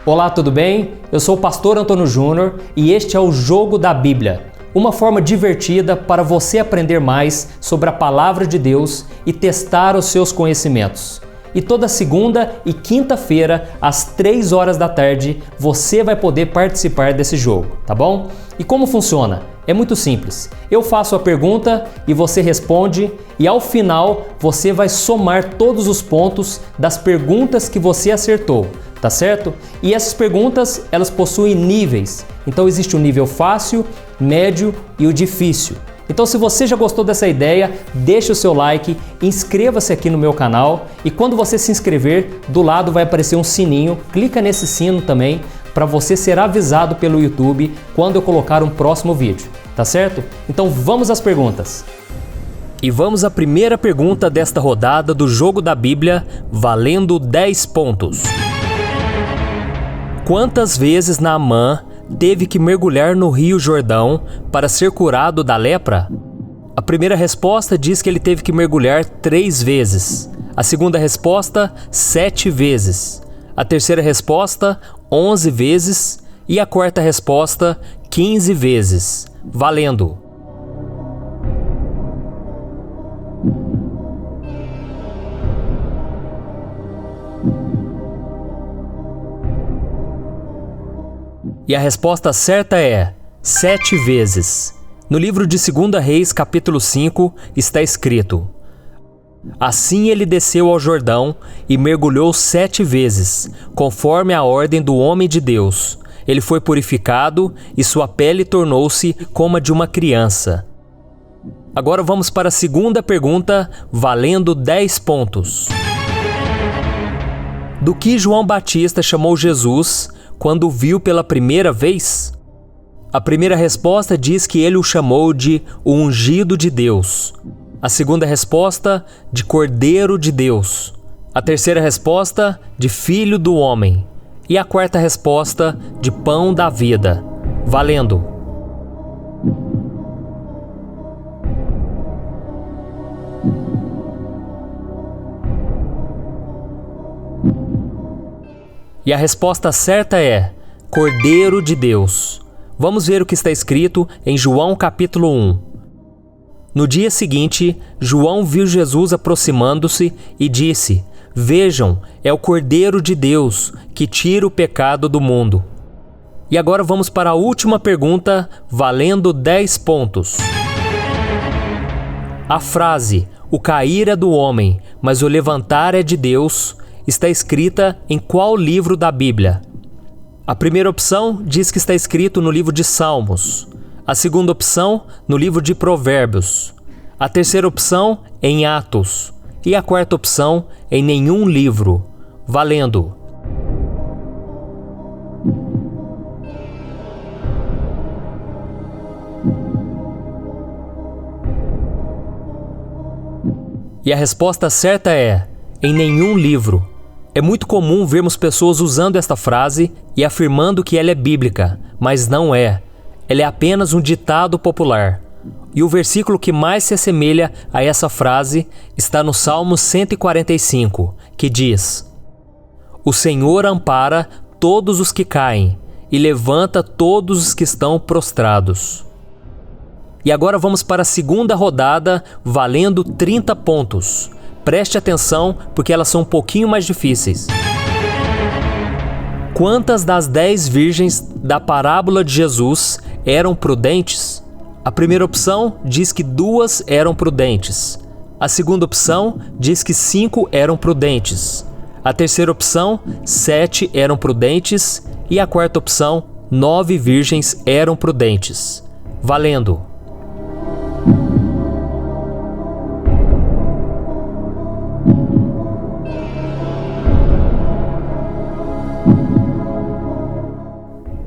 Olá, tudo bem? Eu sou o pastor Antônio Júnior e este é o Jogo da Bíblia, uma forma divertida para você aprender mais sobre a Palavra de Deus e testar os seus conhecimentos. E toda segunda e quinta-feira, às 3 horas da tarde, você vai poder participar desse jogo, tá bom? E como funciona? É muito simples. Eu faço a pergunta e você responde, e ao final você vai somar todos os pontos das perguntas que você acertou, tá certo? E essas perguntas, elas possuem níveis. Então existe o nível fácil, médio e o difícil. Então, se você já gostou dessa ideia, deixe o seu like, inscreva-se aqui no meu canal e quando você se inscrever, do lado vai aparecer um sininho, clica nesse sino também para você ser avisado pelo YouTube quando eu colocar um próximo vídeo, tá certo? Então vamos às perguntas. E vamos à primeira pergunta desta rodada do Jogo da Bíblia, valendo 10 pontos. Quantas vezes Naamã teve que mergulhar no Rio Jordão para ser curado da lepra? A primeira resposta diz que ele teve que mergulhar 3 vezes. A segunda resposta, 7 vezes. A terceira resposta, 11 vezes. E a quarta resposta, 15 vezes. Valendo! E a resposta certa é 7 vezes. No livro de 2 Reis, capítulo 5, está escrito: Assim ele desceu ao Jordão e mergulhou 7 vezes, conforme a ordem do homem de Deus. Ele foi purificado e sua pele tornou-se como a de uma criança. Agora vamos para a segunda pergunta, valendo 10 pontos. Do que João Batista chamou Jesus quando o viu pela primeira vez? A primeira resposta diz que ele o chamou de o ungido de Deus. A segunda resposta, de Cordeiro de Deus. A terceira resposta, de Filho do Homem. E a quarta resposta, de Pão da Vida. Valendo! E a resposta certa é Cordeiro de Deus. Vamos ver o que está escrito em João capítulo 1. No dia seguinte, João viu Jesus aproximando-se e disse: Vejam, é o Cordeiro de Deus que tira o pecado do mundo. E agora vamos para a última pergunta, valendo 10 pontos. A frase, o cair é do homem, mas o levantar é de Deus, está escrita em qual livro da Bíblia? A primeira opção diz que está escrito no livro de Salmos. A segunda opção, no livro de Provérbios. A terceira opção, em Atos. E a quarta opção, em nenhum livro. Valendo! E a resposta certa é em nenhum livro. É muito comum vermos pessoas usando esta frase e afirmando que ela é bíblica, mas não é. Ela é apenas um ditado popular. E o versículo que mais se assemelha a essa frase está no Salmo 145, que diz: O Senhor ampara todos os que caem e levanta todos os que estão prostrados. E agora vamos para a segunda rodada, valendo 30 pontos. Preste atenção, porque elas são um pouquinho mais difíceis. Quantas das 10 virgens da parábola de Jesus eram prudentes? A primeira opção diz que 2 eram prudentes. A segunda opção diz que 5 eram prudentes. A terceira opção, 7 eram prudentes. E a quarta opção, 9 virgens eram prudentes. Valendo!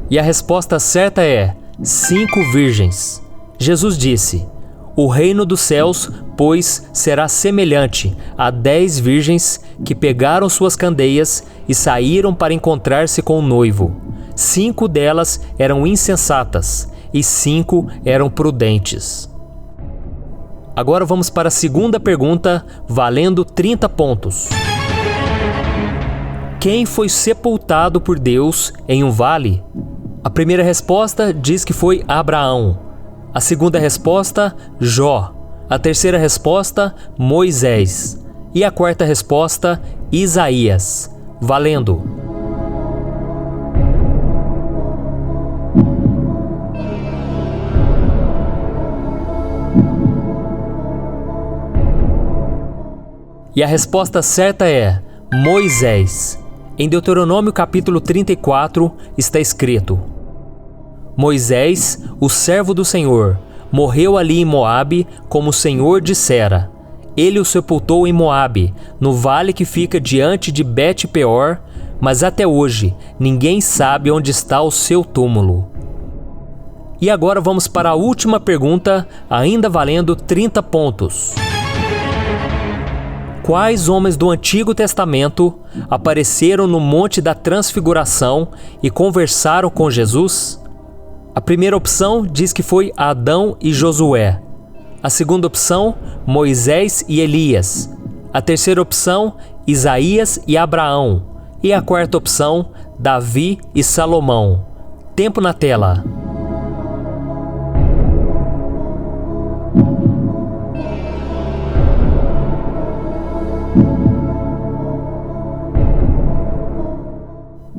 E a resposta certa é 5 virgens. Jesus disse: O reino dos céus, pois, será semelhante a 10 virgens que pegaram suas candeias e saíram para encontrar-se com o noivo. 5 delas eram insensatas e 5 eram prudentes. Agora vamos para a segunda pergunta, valendo 30 pontos. Quem foi sepultado por Deus em um vale? A primeira resposta diz que foi Abraão. A segunda resposta, Jó. A terceira resposta, Moisés. E a quarta resposta, Isaías. Valendo! E a resposta certa é Moisés. Em Deuteronômio capítulo 34 está escrito: Moisés, o servo do Senhor, morreu ali em Moabe, como o Senhor dissera. Ele o sepultou em Moabe, no vale que fica diante de Bet-peor, mas até hoje ninguém sabe onde está o seu túmulo. E agora vamos para a última pergunta, ainda valendo 30 pontos. Quais homens do Antigo Testamento apareceram no Monte da Transfiguração e conversaram com Jesus? A primeira opção diz que foi Adão e Josué. A segunda opção, Moisés e Elias. A terceira opção, Isaías e Abraão. E a quarta opção, Davi e Salomão. Tempo na tela.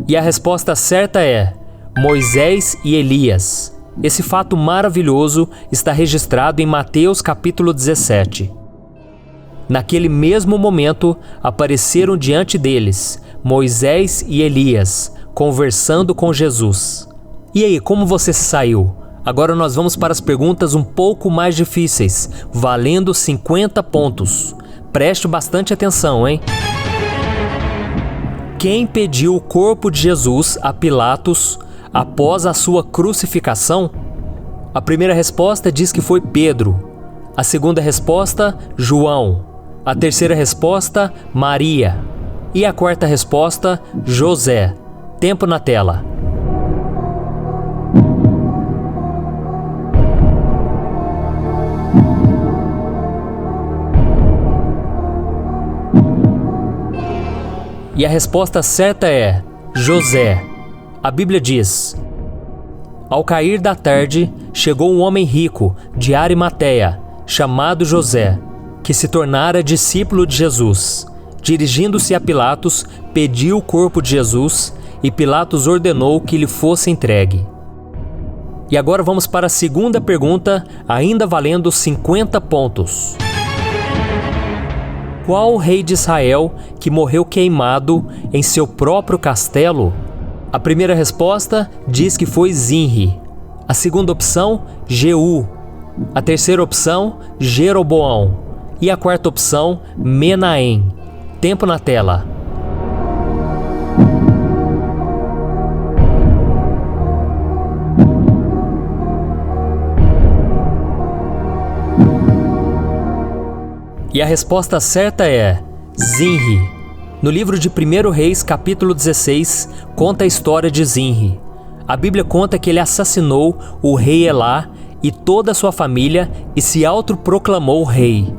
E a resposta certa é Moisés e Elias. Esse fato maravilhoso está registrado em Mateus capítulo 17. Naquele mesmo momento, apareceram diante deles Moisés e Elias, conversando com Jesus. E aí, como você se saiu? Agora nós vamos para as perguntas um pouco mais difíceis, valendo 50 pontos. Preste bastante atenção, hein? Quem pediu o corpo de Jesus a Pilatos após a sua crucificação? A primeira resposta diz que foi Pedro. A segunda resposta, João. A terceira resposta, Maria. E a quarta resposta, José. Tempo na tela. E a resposta certa é José. A Bíblia diz: Ao cair da tarde, chegou um homem rico de Arimateia, chamado José, que se tornara discípulo de Jesus. Dirigindo-se a Pilatos, pediu o corpo de Jesus e Pilatos ordenou que lhe fosse entregue. E agora vamos para a segunda pergunta, ainda valendo 50 pontos. Qual o rei de Israel que morreu queimado em seu próprio castelo? A primeira resposta diz que foi Zinri. A segunda opção, Jeú. A terceira opção, Jeroboão. E a quarta opção, Menahem. Tempo na tela. E a resposta certa é Zinri. No livro de 1 Reis, capítulo 16, conta a história de Zinri. A Bíblia conta que ele assassinou o rei Elá e toda a sua família e se autoproclamou rei.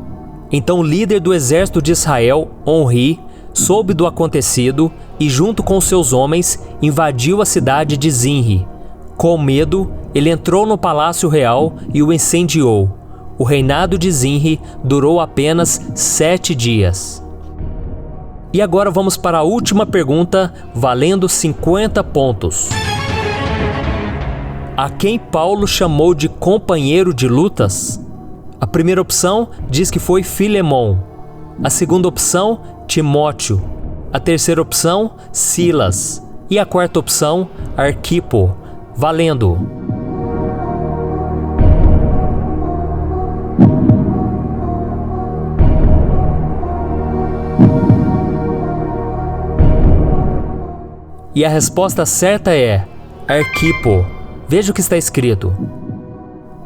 Então o líder do exército de Israel, Onri, soube do acontecido e junto com seus homens invadiu a cidade de Zinri. Com medo, ele entrou no palácio real e o incendiou. O reinado de Zinri durou apenas 7 dias. E agora vamos para a última pergunta, valendo 50 pontos. A quem Paulo chamou de companheiro de lutas? A primeira opção diz que foi Filemon. A segunda opção, Timóteo. A terceira opção, Silas. E a quarta opção, Arquipo. Valendo! E a resposta certa é Arquipo. Veja o que está escrito.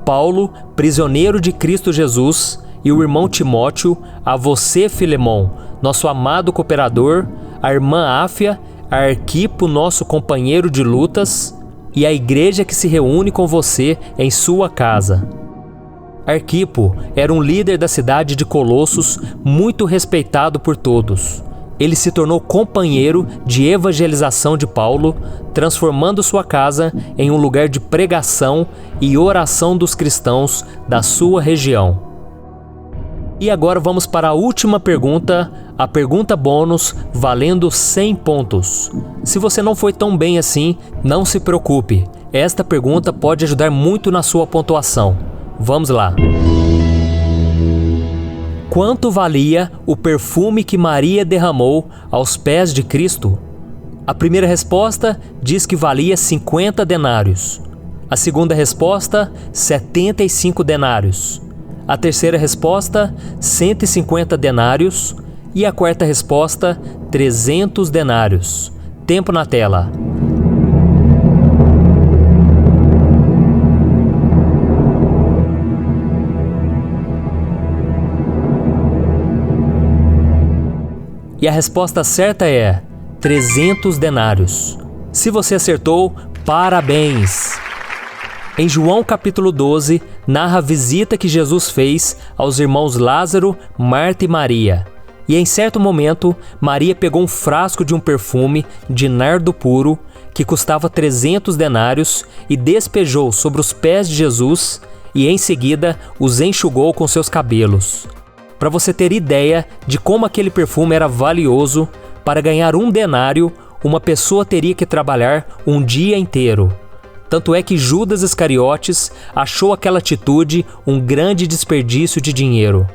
Paulo, prisioneiro de Cristo Jesus, e o irmão Timóteo, a você, Filemon, nosso amado cooperador, a irmã Áfia, a Arquipo, nosso companheiro de lutas, e a igreja que se reúne com você em sua casa. Arquipo era um líder da cidade de Colossos, muito respeitado por todos. Ele se tornou companheiro de evangelização de Paulo, transformando sua casa em um lugar de pregação e oração dos cristãos da sua região. E agora vamos para a última pergunta, a pergunta bônus, valendo 100 pontos. Se você não foi tão bem assim, não se preocupe. Esta pergunta pode ajudar muito na sua pontuação. Vamos lá. Quanto valia o perfume que Maria derramou aos pés de Cristo? A primeira resposta diz que valia 50 denários. A segunda resposta, 75 denários. A terceira resposta, 150 denários. E a quarta resposta, 300 denários. Tempo na tela. E a resposta certa é 300 denários. Se você acertou, parabéns! Em João capítulo 12, narra a visita que Jesus fez aos irmãos Lázaro, Marta e Maria. E em certo momento, Maria pegou um frasco de um perfume de nardo puro, que custava 300 denários, e despejou sobre os pés de Jesus, e em seguida os enxugou com seus cabelos. Para você ter ideia de como aquele perfume era valioso, para ganhar 1 denário, uma pessoa teria que trabalhar um dia inteiro. Tanto é que Judas Iscariotes achou aquela atitude um grande desperdício de dinheiro.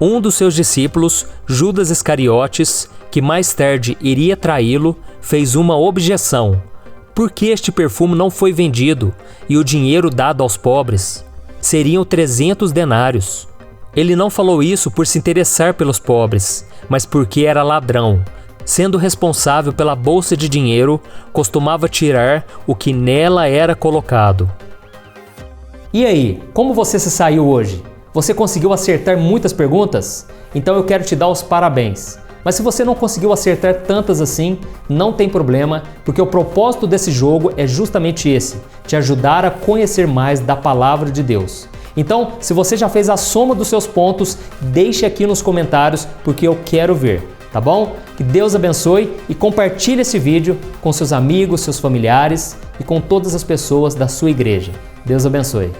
Um dos seus discípulos, Judas Iscariotes, que mais tarde iria traí-lo, fez uma objeção. Por que este perfume não foi vendido e o dinheiro dado aos pobres? Seriam 300 denários. Ele não falou isso por se interessar pelos pobres, mas porque era ladrão. Sendo responsável pela bolsa de dinheiro, costumava tirar o que nela era colocado. E aí, como você se saiu hoje? Você conseguiu acertar muitas perguntas? Então eu quero te dar os parabéns. Mas se você não conseguiu acertar tantas assim, não tem problema, porque o propósito desse jogo é justamente esse, te ajudar a conhecer mais da Palavra de Deus. Então, se você já fez a soma dos seus pontos, deixe aqui nos comentários, porque eu quero ver, tá bom? Que Deus abençoe e compartilhe esse vídeo com seus amigos, seus familiares e com todas as pessoas da sua igreja. Deus abençoe.